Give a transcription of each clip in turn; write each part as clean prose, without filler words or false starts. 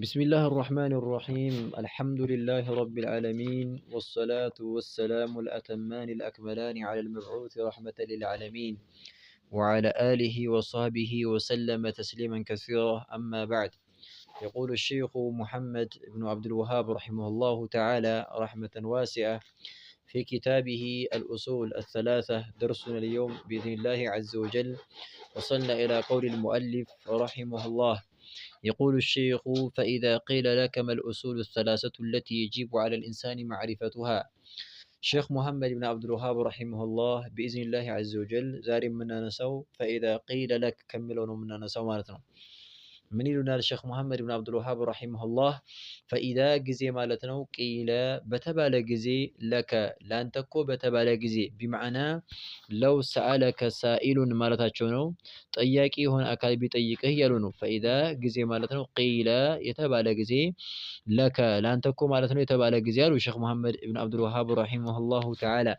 بسم الله الرحمن الرحيم الحمد لله رب العالمين والصلاة والسلام الأتمان الأكملان على المبعوث رحمة للعالمين وعلى آله وصحبه وسلم تسليما كثيرا أما بعد. يقول الشيخ محمد بن عبد الوهاب رحمه الله تعالى رحمة واسعة في كتابه الأصول الثلاثة. درسنا اليوم بإذن الله عز وجل وصلنا إلى قول المؤلف رحمه الله. يقول الشيخ: فإذا قيل لك ما الأصول الثلاثة التي يجب على الإنسان معرفتها. الشيخ محمد بن عبد الوهاب رحمه الله بإذن الله عز وجل زار منا نسو فإذا قيل لك كملون منا نسو مالتنا من يلنا الشيخ محمد بن عبد الوهاب رحمه الله فإذا جزي مالتنا قيل بتبال جزي لك لان تكو بتبال جزي بمعنى لو سألك سائل مالتاچو طياقي هون أكال بيطيقه يلونو فإذا جزي مالتنا قيل يتبال جزي لك لان تكو مالتنا يتبال جزي الشيخ محمد بن عبد الوهاب رحمه الله تعالى.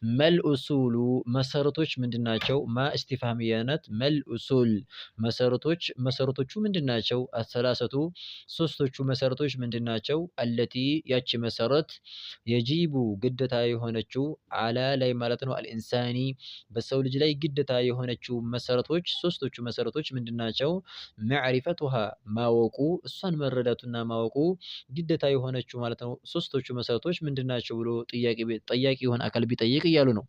مل أصول مسارتوش من دناچو ما استفهاميانات مل أصول مسارتوش من دناچو الثلاثة سوستوچو مسارتوش من دناچو التي ياتش مسارت يجيب قدتا يهونچو على لاي مالتنو الإنساني بسول جلاي قدتا يهونچو مسارتوش سوستوچو مسارتوش من دناچو معرفتها ما وقو الصن مرداتنا ما وقو قدتا يهونچو مالتنو سوستوچو مسارتوش من دناچو بلو طياقي هون أكل بيطيق يالونو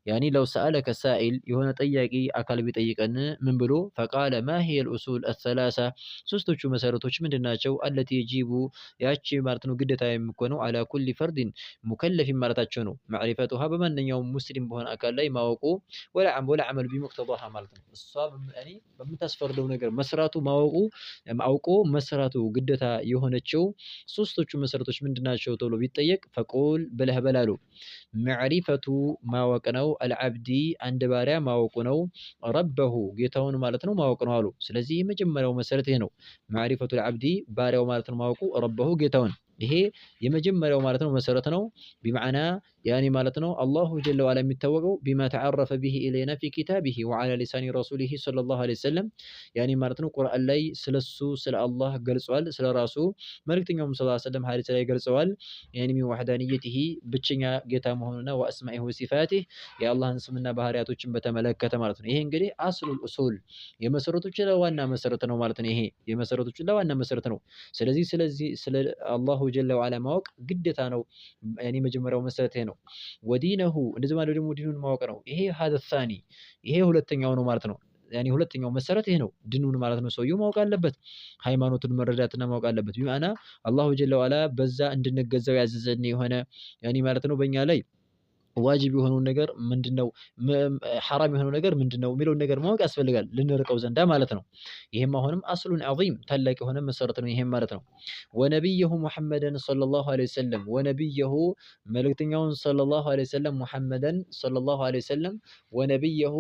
يعني لو سألك سائل يهون طياقي أكل بيطيقن من بلو فقال ما هي الأصول الثلاثة سوستوچو مسارتوش من دناچو التي يجيب ياتشي مارتنو قدتا يمكنو على كل فرد مكلف مارتاچونو معرفتها بمن يوم مسلم بهون أكل لاي ما وقو ولا عمل بمقتضاها مالتنو الصاب يعني بمتاسفردو نجر مسراتو ما وقو مسراتو قدتا يهونچو سوستوچو مسارتوش من دناچو تولو بيطيق فقول بله بلالو معرفة ما وقنو العبدي عند باريا ما وقنو ربه جيتون مالتنو ما وقنو هالو سلازي مجمرو مسارته نو معرفة العبدي باريا مالتنو ما وقو ربه جيتون ይሄ የመጀመሪያው ማለት ነው መሰረት ነው بمعنى يعني ማለት ነው الله جل وعلا የሚታወቀው بما تعرف به إلينا في كتابه وعلى لسان رسوله صلى الله عليه وسلم يعني ማለት ነው ቁርአን ላይ ስለሱ ስለ አላህ ገልጿል ስለ ራሱ መልእክተኛው ሰለላሁ ዐለይሂ ወሰለም ሐዲስ ላይ ገልጸዋል يعني من وحدانيته ብቸኛ ጌታ መሆኑና واسمائه وصفاته የአላህን ስምና ባህሪያቶችን በተመለከተ ማለት ነው ይሄ እንግዲህ አስሉል ኡሱል የመሰረቶች ለዋና መሰረት ነው ማለት ነው ይሄ የመሰረቶች ለዋና መሰረት ነው ስለዚህ ስለ አላሁ ጀለ ወዐላ ማወቅ ግዴታ ነው يعني መጀመሪያው መሰረት ይሄ ነው ወዲነሁ እንደዚህ ማለት ደግሞ ዲኑን ማወቅ ነው ይሄ هذا الثاني ይሄ ሁለተኛው ነው ማለት ነው يعني ሁለተኛው መሰረት ይሄ ነው ድኑን ማለት ነው ሰውየው ማወቅ አለበት ሃይማኖቱን መረዳትና ማወቅ አለበት بمعنى አላሁ ጀለ ወዐላ በዛ እንድንገዛው ያዘዘን የሆነ يعني ማለት ነው በእኛ ላይ ዋጅብ የሆነው ነገር ምንድነው حرام የሆነው ነገር ምንድነው የሚለው ነገር ማወቅ ያስፈልጋል ልንርቀው ዘንዳ ማለት ነው ይሄም አሁንም አስሉን عظيم ታላቅ የሆነ መሰረት ነው ይሄም ማለት ነው ወነብዩሁ ሙሐመድን ሰለላሁ ዐለይሂ ወሰለም ወነብዩሁ መልእክተኛውን ሰለላሁ ዐለይሂ ወሰለም ሙሐመድን ሰለላሁ ዐለይሂ ወሰለም ወነብዩሁ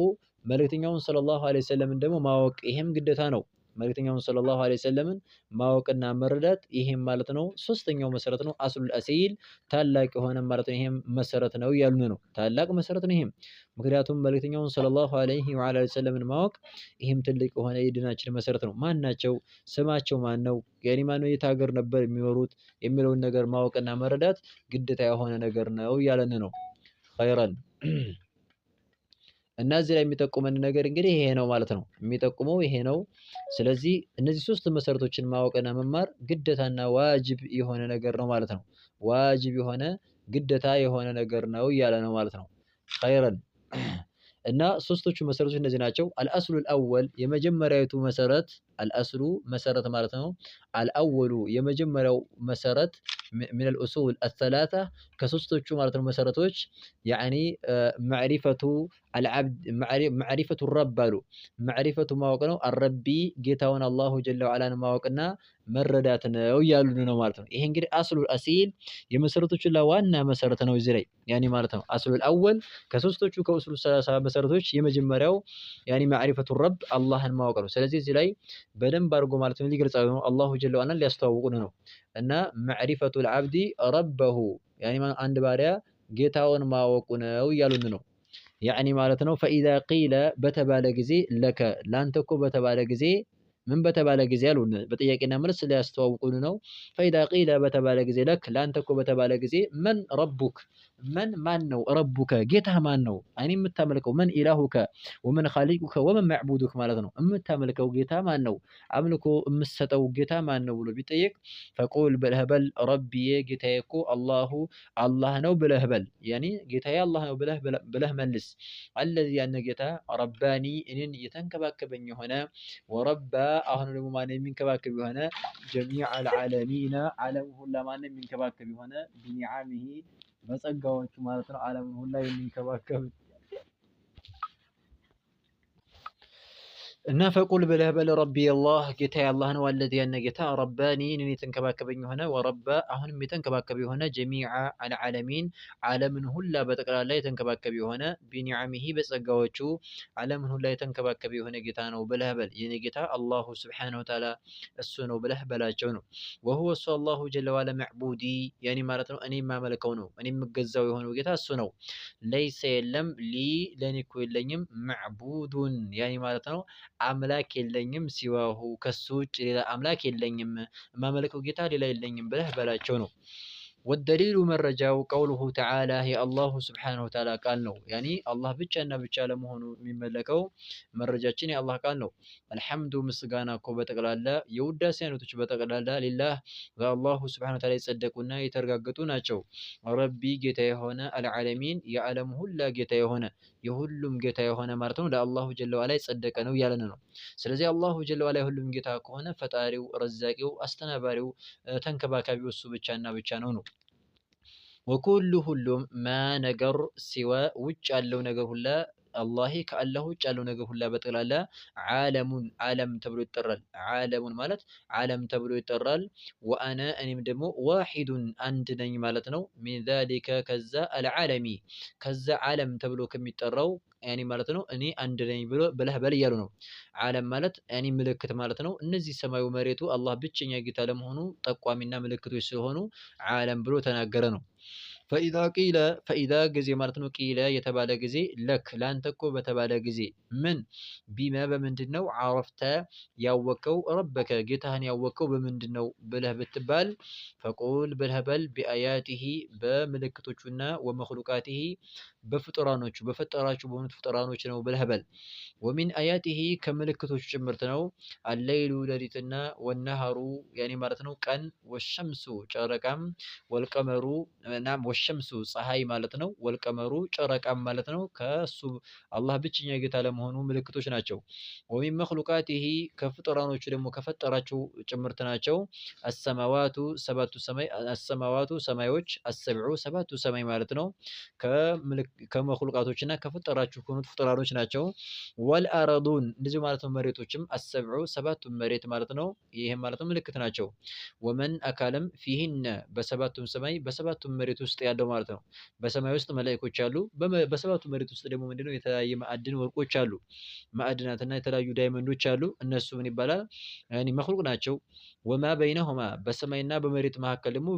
መልእክተኛውን ሰለላሁ ዐለይሂ ወሰለም ደግሞ ማወቅ ይሄም ግዴታ ነው መልእክተኛውን ሰለላሁ ዐለይሂ ወሰለምን ማወቅና መረዳት ይሄም ማለት ነው ሶስተኛው መሰረት ነው አስሉል አሲል ታላቅ የሆነ ማለት ነው ይሄም መሰረት ነው ያሉን ነው ታላቅ መሰረት ነው ይሄም ምክንያቱም መልእክተኛውን ሰለላሁ ዐለይሂ ወሰለምን ማወቅ ይሄም ትልቅ የሆነ የድናችን መሰረት ነው ማናቸው ስማቸው ማን ነው ያኒ ማን ነው የት ሀገር ነበር የሚኖሩት የሚለውን ነገር ማወቅና መረዳት ግዴታ የሆነ ነገር ነው ያለን ነው ኸይራን እና እዚህ ላይ የሚጠቁመን ነገር እንግዲህ ይሄ ነው ማለት ነው የሚጠቁመው ይሄ ነው ስለዚህ እነዚህ ሶስት መሰረቶችን ማወቅና መማር ግዴታና ዋጅብ የሆነ ነገር ነው ማለት ነው ዋጅብ የሆነ ግዴታ የሆነ ነገር ነው ያለ ነው ማለት ነው ኸይራን እና ሶስቶቹ መሰረቶች እነዚህ ናቸው الأصل الأول የመጀመሪያው መሰረት الأصل መሰረት ማለት ነው الأول የመጀመሪያው መሰረት من الأصول الثلاثة ከሶስቶቹ ማለት ነው መሰረቶች يعني معرفة العبد معرفة الرب አሉ معرفة ማወቅ ነው الرب ጌታውን አላሁ ጀለ ወዐላ ማወቅና መረዳት ነው ያሉን ነው ማለት ነው ይሄ እንግዲህ አስሉል አሲል የመሰረቶቹ ለዋና መሰረት ነው እዚህ ላይ يعني ማለት ነው አስሉል አወል ከሶስቶቹ ከኡሱሉ ሰላሳ መሰረቶች የመጀመሪያው يعني معرفة الرب አላህን ማወቅ ነው ስለዚህ እዚህ ላይ በደንብ አድርጎ ማለት ነው ሊገልጸው ነው አላሁ ጀለ ወዐላ ሊያስተዋውቁን ነው እና معرفة العبد ربه يعني አንድ ባሪያ ጌታውን ማወቁ ነው ያሉን ነው يعني ማለት ነው فإذا قيل በተባለ ጊዜ ለከ ላንተ እኮ በተባለ ጊዜ ምን በተባለ ጊዜ አሉን በጥያቄና መልስ ሊያስተዋውቁን ነው። ፈኢዛ ቂለ በተባለ ጊዜ ለክ ለአንተ እኮ በተባለ ጊዜ መን ረቡክ መን ማን ነው ረቡከ ጌታህ ማን ነው አይኔ የምታመልከው መን ኢላሁከ ወመን ኻሊቁከ ወመን መዕቡዱክ ማለት ነው። የምታመልከው ጌታ ማን ነው አምልኮ የምትሰጠው ጌታ ማን ነው ብሎ ቢጠየቅ ፈቁል ብለህ በል ረቢዬ ጌታዬ እኮ አላሁ አላህ ነው ብለህ በል ያኒ ጌታዬ አላህ ነው ብለህ መልስ። አለዚ ያን ጌታ ረባኒ እኔን የተንከባከበኝ የሆነ ወረባ አሁን ደግሞ ማን የሚንከባከብ የሆነ ጀሚዐል ዓለሚና ዓለም ሁላ ማን የሚንከባከብ የሆነ ቢኒዓሚሂ በጸጋዎቹ ማለት ነው። ዓለምን ሁላ የሚንከባከብ እና ፈቁል ብለህ በል ረቢ አላህ ጌታዬ አላህ ነው አለዚ ያን ጌታ ረባኒ እኔን የተንከባከበኝ የሆነ ወረባ አሁንም የተንከባከበ የሆነ ጀሚዐ አልዓለሚን ዓለምን ሁላ በጠቅላላ የተንከባከበ የሆነ ቢኒዓሚሂ በጸጋዎቹ ዓለምን ሁላ የተንከባከበ የሆነ ጌታ ነው ብለህ በል። የኔ ጌታ አላሁ ስብሓነሁ ወተዓላ እሱ ነው ብለህ በላቸው ነው። ወሁወ እሱ አላሁ ጀለ ዋለ መዕቡዲ ያኔ ማለት ነው እኔ የማመልከው ነው እኔ የምገዛው የሆነው ጌታ እሱ ነው። ለይሰ የለም ሊ ለእኔ እኮ የለኝም መዕቡዱን ያኔ ማለት ነው አምላክ የለኝም ሲዋሁ ከሱ ውጭ ሌላ አምላክ የለኝም የማመልከው ጌታ ሌላ የለኝም ብለህ በላቸው ነው። ወደሊሉ መረጃው ቀውሉሁ ተዓላ የአላሁ ስብሓነሁ ወተዓላ ቃል ነው። ያኒ አላህ ብቻና ብቻ ለመሆኑ የሚመለከው መረጃችን የአላህ ቃል ነው። አልሐምዱ ምስጋና እኮ በጠቅላላ የውዳሴ አይነቶች በጠቅላላ ሊላህ በአላሁ ስብሓነሁ ወተዓላ የጸደቁና የተረጋገጡ ናቸው። ረቢ ጌታ የሆነ አልዓለሚን የዓለም ሁላ ጌታ የሆነ የሁሉም ጌታ የሆነ ማለት ነው ለአላሁ ጀለ ወዐላ የጸደቀ ነው እያለን ነው። ስለዚህ አላሁ ጀለ ወዐላ የሁሉም ጌታ ከሆነ ፈጣሪው፣ ረዛቂው፣ አስተናባሪው፣ ተንከባካቢው እሱ ብቻና ብቻ ነው ነው። ወኩሉ ሁሉም ማ ነገር ሲወ ውጭ ያለው ነገር ሁላ አላህ ከአላህ ውጭ ያለው ነገር ሁላ በጠቅላላ ዓለሙን ዓለም ተብሎ ይጠራል። ዓለሙን ማለት ዓለም ተብሎ ይጠራል። ወአነ እኔም ደግሞ ዋሂዱን አንድ ነኝ ማለት ነው። ሚን ዛሊከ ከዛ አልዓለሚ ከዛ ዓለም ተብሎ ከሚጠራው ያኔ ማለት ነው እኔ አንድ ነኝ ብለህ በል እያሉ ነው። ዓለም ማለት ያኔ ምልክት ማለት ነው። እነዚህ ሰማዩ መሬቱ አላህ ብቸኛ ጌታ ለመሆኑ ጠቋሚና ምልክቶች ሲሆኑ ዓለም ብሎ ተናገረ ነው። ፈኢዛ ቂለ ፈኢዛ ጊዜ ማለት ነው ቂለ የተባለ ጊዜ ለክ ለአንተ እኮ በተባለ ጊዜ ምን ቢመ በምንድን ነው ዓረፍተ ያወቀው ረበከ ጌታህን ያወቀው በምንድን ነው ብለህ ብትባል ፈቁል ብለህ በል ቢአያቲሂ በምልክቶቹና ወመኽሉቃቲሂ በፍጡራኖቹ በፈጠራቸው በሆኑት ፍጡራኖች ነው ብለህ በል። ወሚን አያቲሂ ከምልክቶቹ ጭምርት ነው አለይሉ ሌሊትና ወነሃሩ ያኔ ማለት ነው ቀን ወሸምሱ ጨረቃም ወልቀመሩ ናም ወሸምሱ ፀሐይ ማለት ነው ወልቀመሩ ጨረቃም ማለት ነው ከሱ አላህ ብቸኛ ጌታ ለመሆኑ ምልክቶች ናቸው። ወሚን መኽሉቃቲሂ ከፍጡራኖቹ ደግሞ ከፈጠራቸው ጭምርት ናቸው። አሰማዋቱ ሰባቱ ሰማይ አሰማዋቱ ሰማዮች አሰብዑ ሰባቱ ሰማይ ማለት ነው ከመኽሉቃቶችና ከፈጠራቸው ከሆኑት ፍጡራኖች ናቸው። ወልአረዱን እንደዚሁ ማለት ነው መሬቶችም አሰብዑ ሰባቱ መሬት ማለት ነው ይሄም ማለት ነው ምልክት ናቸው። ወመን አካልም ፊሂነ በሰባቱም ሰማይ በሰባቱም መሬት ውስጥ ያለው ማለት ነው። በሰማይ ውስጥ መላእክቶች አሉ። በሰባቱ መሬት ውስጥ ደግሞ ምንድነው የተለያየ ማዕድን ወርቆች አሉ። ማዕድናትና የተለያዩ ዳይመንዶች አሉ። እነሱ ምን ይባላል ያኒ መኽሉቅ ናቸው። ወማ በይነሁማ በሰማይና በመሬት መካከል ደግሞ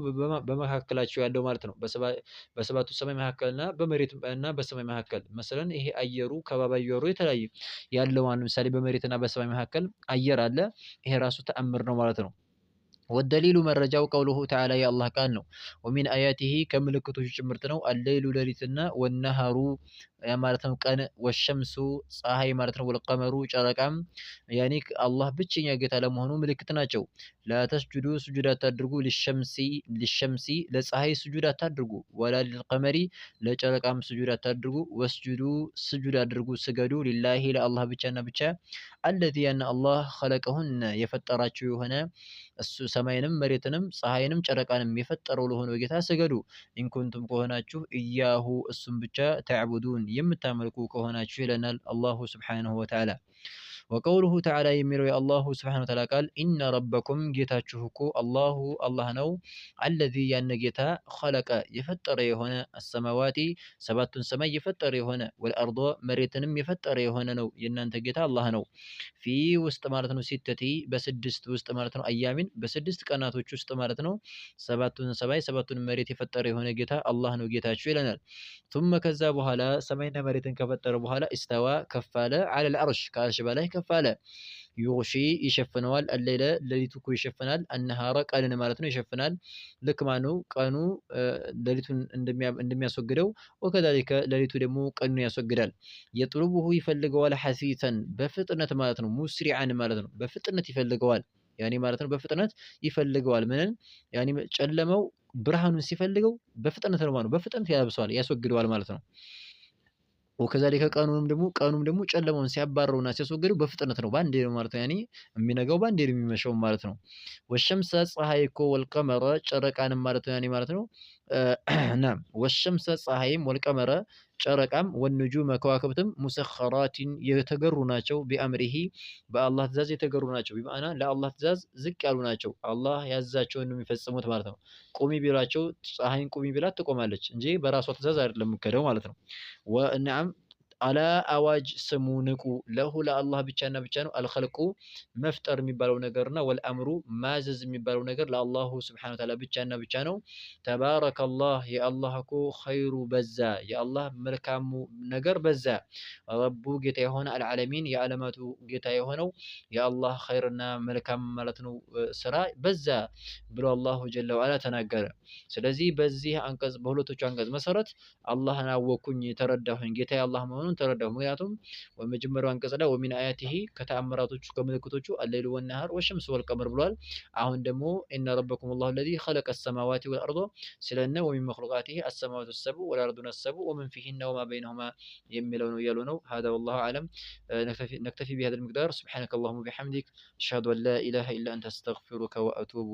በመካከላቸው ያለው ማለት ነው። በሰባቱ ሰማይ መካከልና በመሬት እና በሰማይ መካከል መሰለን ይሄ አየሩ ከባቢ አየሩ የተለያየ ያለው ለምሳሌ በመሬትና በሰማይ መካከል አየር አለ። ይሄ ራሱ ተአምር ነው ማለት ነው። ወደሊሉ መረጃው ቀውሉሁ ተዓላ የአላህ ቃል ነው። ወሚን አያቲሂ ከምልክቶቹ ጭምርት ነው አለይሉ ሌሊትና ወነሃሩ ማለት ነው ቀን ወሸምሱ ፀሐይ ማለት ነው ወልቀመሩ ጨረቃም ያኒ አላህ ብቸኛ ጌታ ለመሆኑ ምልክት ናቸው። ላተስጁዱ ስጁድ አታድርጉ ሊሸምሲ ለፀሐይ ስጁድ አታድርጉ ወላ ሊልቀመሪ ለጨረቃም ስጁድ አታድርጉ ወስጁዱ ስጁድ አድርጉ ስገዱ ሊላሂ ለአላህ ብቻና ብቻ አለዚ ያን አላህ ኸለቀሁነ የፈጠራቸው የሆነ እሱ ሰማይንም መሬትንም ፀሐይንም ጨረቃንም የፈጠረው ለሆነው ጌታ ስገዱ። ኢንኩንቱም ከሆናችሁ እያሁ እሱም ብቻ ተዕቡዱን የምታመልኩ ከሆናችሁ ይለናል አላሁ ስብሓነሁ ወተዓላ። ወቀውሉሁ ተዓላ የሚለው የአላሁ ስብሓነሁ ወተዓላ ቃል ኢነ ረበኩም ጌታችሁ እኮ አላሁ አላህ ነው። አለዚ ያን ጌታ ኸለቀ የፈጠረ የሆነ አሰማዋቲ ሰባቱን ሰማይ የፈጠረ የሆነ ወልአርዶ መሬትንም የፈጠረ የሆነ ነው የእናንተ ጌታ አላህ ነው። ፊ ውስጥ ማለት ነው ሲተቲ በስድስት ውስጥ ማለት ነው አያሚን በስድስት ቀናቶች ውስጥ ማለት ነው ሰባቱን ሰማይ ሰባቱን መሬት የፈጠረ የሆነ ጌታ አላህ ነው ጌታችሁ ይለናል። ثم ከዛ በኋላ ሰማይና መሬትን ከፈጠረ በኋላ ኢስተዋ ከፍ አለ አለል አርሽ ከአርሽ በላይ ከፍ አለ። ዩግሺ ይሸፍነዋል፣ አለይለ ሌሊቱ እኮ ይሸፍናል፣ አነሃረ ቀንን ማለት ነው ይሸፍናል። ልክ ማነው ቀኑ ሌሊቱን እንደሚያስወግደው ወከዛሊከ ሌሊቱ ደግሞ ቀኑን ያስወግዳል። የጥሉቡሁ ይፈልገዋል፣ ሐሲተን በፍጥነት ማለት ነው፣ ሙስሪዓን ማለት ነው በፍጥነት ይፈልገዋል። ያኔ ማለት ነው በፍጥነት ይፈልገዋል። ምንን ያኔ ጨለመው ብርሃኑን ሲፈልገው በፍጥነት ነው ማለት ነው፣ በፍጥነት ያለብሰዋል፣ ያስወግደዋል ማለት ነው። ወከዛሊከ ቀኑም ደግሞ ጨለማውን ሲያባረውና ሲያስወግደው በፍጥነት ነው፣ ባንዴ ነው ማለት ነው። ያኔ የሚነጋው ባንዴ ነው የሚመሸው ማለት ነው። ወሸምሰ ፀሐይ እኮ ወልቀመረ ጨረቃንም ማለት ነው። ያኔ ማለት ነው ናም ወሸምሰ ፀሐይም ወልቀመረ ጨረቃም ወንጁመ ከዋክብትም ሙሰኸራቲን የተገሩ ናቸው። ቢአምሪሂ በአላህ ትእዛዝ የተገሩ ናቸው። ቢማዕና ለአላህ ትእዛዝ ዝቅ ያሉ ናቸው። አላህ ያዛቸውን ነው የሚፈጽሙት ማለት ነው። ቁሚ ቢላቸው ፀሐይን ቁሚ ቢላት ትቆማለች እንጂ በራሷ ትእዛዝ አይደለም የምትከደው ማለት ነው። ወነዓም አላ አዋጅ ስሙ ንቁ፣ ለሁ ለአላህ ብቻና ብቻ ነው። አልኸልቁ መፍጠር የሚባለው ነገርና ወልአምሩ ማዘዝ የሚባለው ነገር ለአላሁ ስብሓነሁ ወተዓላ ብቻና ብቻ ነው። ተባረከላህ የአላህ እኮ ኸይሩ በዛ፣ የአላህ መልካሙ ነገር በዛ። ረቡ ጌታ የሆነ አልዓለሚን የዓለማቱ ጌታ የሆነው የአላህ ኸይርና መልካም ማለት ነው ስራ በዛ ብሎ አላሁ ጀለ ወዐላ ተናገረ። ስለዚህ በዚህ አንቀጽ በሁለቶቹ አንቀጽ መሰረት አላህን አወኩኝ ተረዳሁኝ ጌታ አላህ መሆኑን ተረዳሁ። ምክንያቱም በመጀመሪያው አንቀጽ ላይ ወሚን አያቲሂ ከተአምራቶቹ ከምልክቶቹ አለይሉ ወነሃር ወሸምስ ወልቀመር ብሏል። አሁን ደግሞ ኢነ ረበኩም አላሁ አለዚ ኸለቀ ሰማዋቲ ወልአርዶ ስለነ ወሚን መኽሉቃቲሂ አሰማዋቱ ሰብዑ ወልአርዱነ ሰብዑ ወመን ፊሂነ ወማ በይነሁማ የሚለው ነው እያሉ ነው። ሀዛ ወላሁ አዕለም። ነክተፊ ቢሀዛል ሚቅዳር ሱብሓነከ አላሁመ ወቢሐምዲክ አሽሀዱ አን ላ ኢላሀ ኢላ አንተ አስተግፊሩከ ወአቱቡ